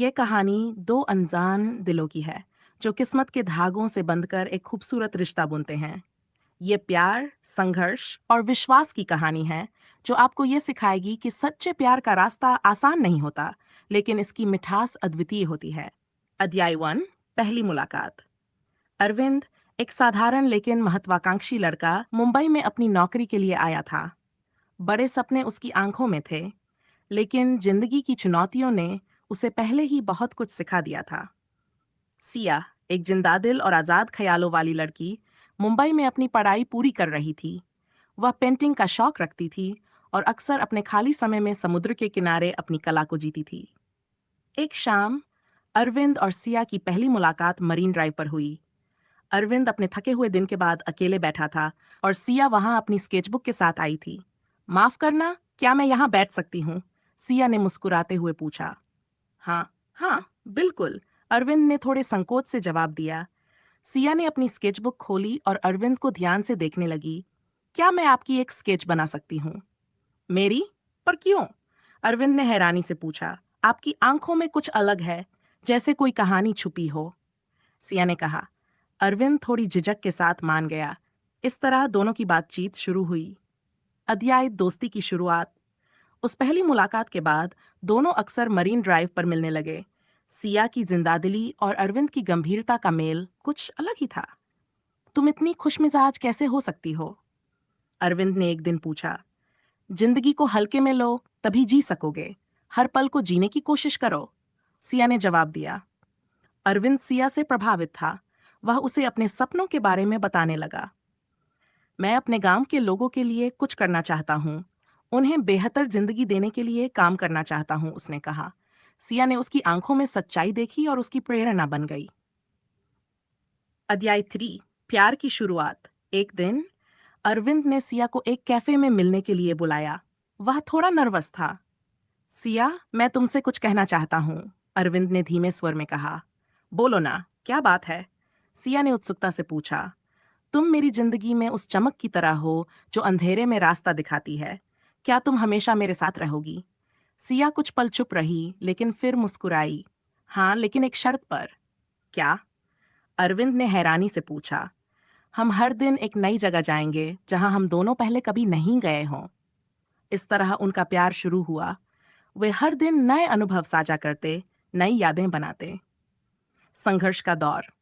ये कहानी दो अनजान दिलों की है जो किस्मत के धागों से बंधकर एक खूबसूरत रिश्ता बुनते हैं। ये प्यार, संघर्ष और विश्वास की कहानी है जो आपको ये सिखाएगी कि सच्चे प्यार का रास्ता आसान नहीं होता, लेकिन इसकी मिठास अद्वितीय होती है। अध्याय 1, पहली मुलाकात। अरविंद, एक साधारण लेकिन महत्वाकांक्षी लड़का, मुंबई में अपनी नौकरी के लिए आया था। बड़े सपने उसकी आंखों में थे, लेकिन जिंदगी की चुनौतियों ने उसे पहले ही बहुत कुछ सिखा दिया था। सिया, एक जिंदादिल और आजाद ख्यालों वाली लड़की, मुंबई में अपनी पढ़ाई पूरी कर रही थी। वह पेंटिंग का शौक रखती थी और अक्सर अपने खाली समय में समुद्र के किनारे अपनी कला को जीती थी। एक शाम अरविंद और सिया की पहली मुलाकात मरीन ड्राइव पर हुई। अरविंद अपने थके हुए दिन के बाद अकेले बैठा था और सिया वहां अपनी स्केचबुक के साथ आई थी। माफ करना, क्या मैं यहाँ बैठ सकती हूँ? सिया ने मुस्कुराते हुए पूछा। हाँ, हाँ, बिल्कुल, अरविंद ने थोड़े संकोच से जवाब दिया। सिया ने अपनी स्केचबुक खोली और अरविंद को ध्यान से देखने लगी। क्या मैं आपकी एक स्केच बना सकती हूँ? मेरी? पर क्यों? अरविंद ने हैरानी से पूछा। आपकी आंखों में कुछ अलग है, जैसे कोई कहानी छुपी हो। सिया ने कहा। अरविंद थोड़ी झिझक के साथ मान गया। इस तरह दोनों की बातचीत शुरू हुई। अध्याय दोस्ती की शुरुआत। उस पहली मुलाकात के बाद दोनों अक्सर मरीन ड्राइव पर मिलने लगे। सिया की जिंदादिली और अरविंद की गंभीरता का मेल कुछ अलग ही था। तुम इतनी खुशमिजाज कैसे हो सकती हो? अरविंद ने एक दिन पूछा। जिंदगी को हल्के में लो, तभी जी सकोगे। हर पल को जीने की कोशिश करो, सिया ने जवाब दिया। अरविंद सिया से प्रभावित था। वह उसे अपने सपनों के बारे में बताने लगा। मैं अपने गांव के लोगों के लिए कुछ करना चाहता हूँ। उन्हें बेहतर जिंदगी देने के लिए काम करना चाहता हूँ, उसने कहा। सिया ने उसकी आंखों में सच्चाई देखी और उसकी प्रेरणा बन गई। अध्याय 3, प्यार की शुरुआत। एक दिन अरविंद ने सिया को एक कैफे में मिलने के लिए बुलाया। वह थोड़ा नर्वस था। सिया, मैं तुमसे कुछ कहना चाहता हूँ, अरविंद ने धीमे स्वर में कहा। बोलो ना, क्या बात है? सिया ने उत्सुकता से पूछा। तुम मेरी जिंदगी में उस चमक की तरह हो जो अंधेरे में रास्ता दिखाती है। क्या तुम हमेशा मेरे साथ रहोगी? सिया कुछ पल चुप रही, लेकिन फिर मुस्कुराई। हाँ, लेकिन एक शर्त पर। क्या? अरविंद ने हैरानी से पूछा। हम हर दिन एक नई जगह जाएंगे जहां हम दोनों पहले कभी नहीं गए हों। इस तरह उनका प्यार शुरू हुआ। वे हर दिन नए अनुभव साझा करते, नई यादें बनाते। संघर्ष का दौर।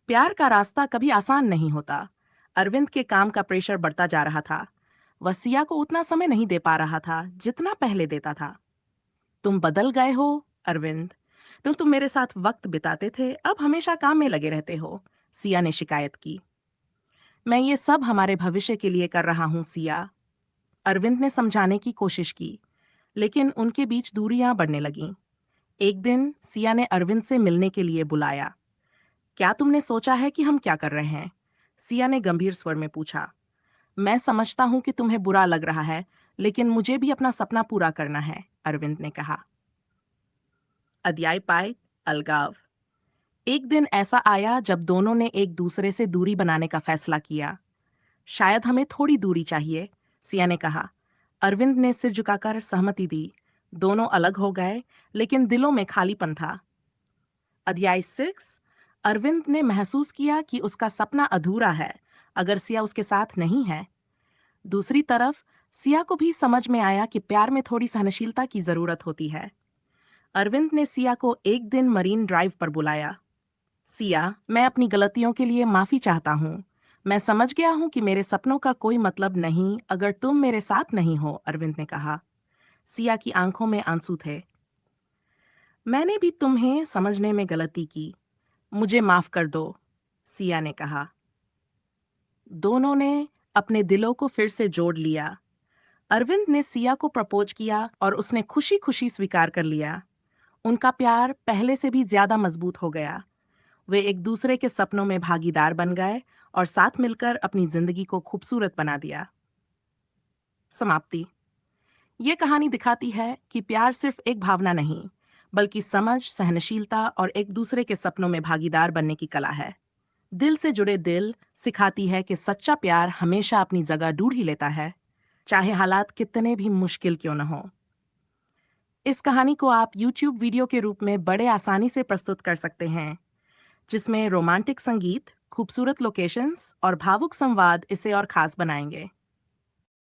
प्यार का रास्ता कभी आसान नहीं होता। अरविंद के काम का प्रेशर बढ़ता जा रहा था। वह सिया को उतना समय नहीं दे पा रहा था जितना पहले देता था। तुम बदल गए हो, अरविंद। तुम मेरे साथ वक्त बिताते थे, अब हमेशा काम में लगे रहते हो, सिया ने शिकायत की। मैं ये सब हमारे भविष्य के लिए कर रहा हूँ, सिया। अरविंद ने समझाने की कोशिश की, लेकिन उनके बीच दूरियां बढ़ने लगीं। एक दिन सिया ने अरविंद से मिलने के लिए बुलाया। क्या तुमने सोचा है कि हम क्या कर रहे हैं? सिया ने गंभीर स्वर में पूछा। मैं समझता हूं कि तुम्हें बुरा लग रहा है, लेकिन मुझे भी अपना सपना पूरा करना है, अरविंद ने कहा। अध्याय 5, अलगाव। एक दिन ऐसा आया जब दोनों ने एक दूसरे से दूरी बनाने का फैसला किया। शायद हमें थोड़ी दूरी चाहिए, सिया ने कहा। अरविंद ने सिर झुकाकर सहमति दी। दोनों अलग हो गए, लेकिन दिलों में खालीपन था। अध्याय 6, अरविंद ने महसूस किया कि उसका सपना अधूरा है अगर सिया उसके साथ नहीं है। दूसरी तरफ सिया को भी समझ में आया कि प्यार में थोड़ी सहनशीलता की जरूरत होती है। अरविंद ने सिया को एक दिन मरीन ड्राइव पर बुलाया। सिया, मैं अपनी गलतियों के लिए माफी चाहता हूँ। मैं समझ गया हूँ कि मेरे सपनों का कोई मतलब नहीं अगर तुम मेरे साथ नहीं हो, अरविंद ने कहा। सिया की आंखों में आंसू थे। मैंने भी तुम्हें समझने में गलती की। मुझे माफ कर दो, सिया ने कहा। दोनों ने अपने दिलों को फिर से जोड़ लिया। अरविंद ने सिया को प्रपोज किया और उसने खुशी खुशी स्वीकार कर लिया। उनका प्यार पहले से भी ज्यादा मजबूत हो गया। वे एक दूसरे के सपनों में भागीदार बन गए और साथ मिलकर अपनी जिंदगी को खूबसूरत बना दिया। समाप्ति। ये कहानी दिखाती है कि प्यार सिर्फ एक भावना नहीं, बल्कि समझ, सहनशीलता और एक दूसरे के सपनों में भागीदार बनने की कला है। दिल से जुड़े दिल सिखाती है कि सच्चा प्यार हमेशा अपनी जगह ढूंढ ही लेता है, चाहे हालात कितने भी मुश्किल क्यों न हो। इस कहानी को आप YouTube वीडियो के रूप में बड़े आसानी से प्रस्तुत कर सकते हैं, जिसमें रोमांटिक संगीत, खूबसूरत लोकेशंस और भावुक संवाद इसे और खास बनाएंगे।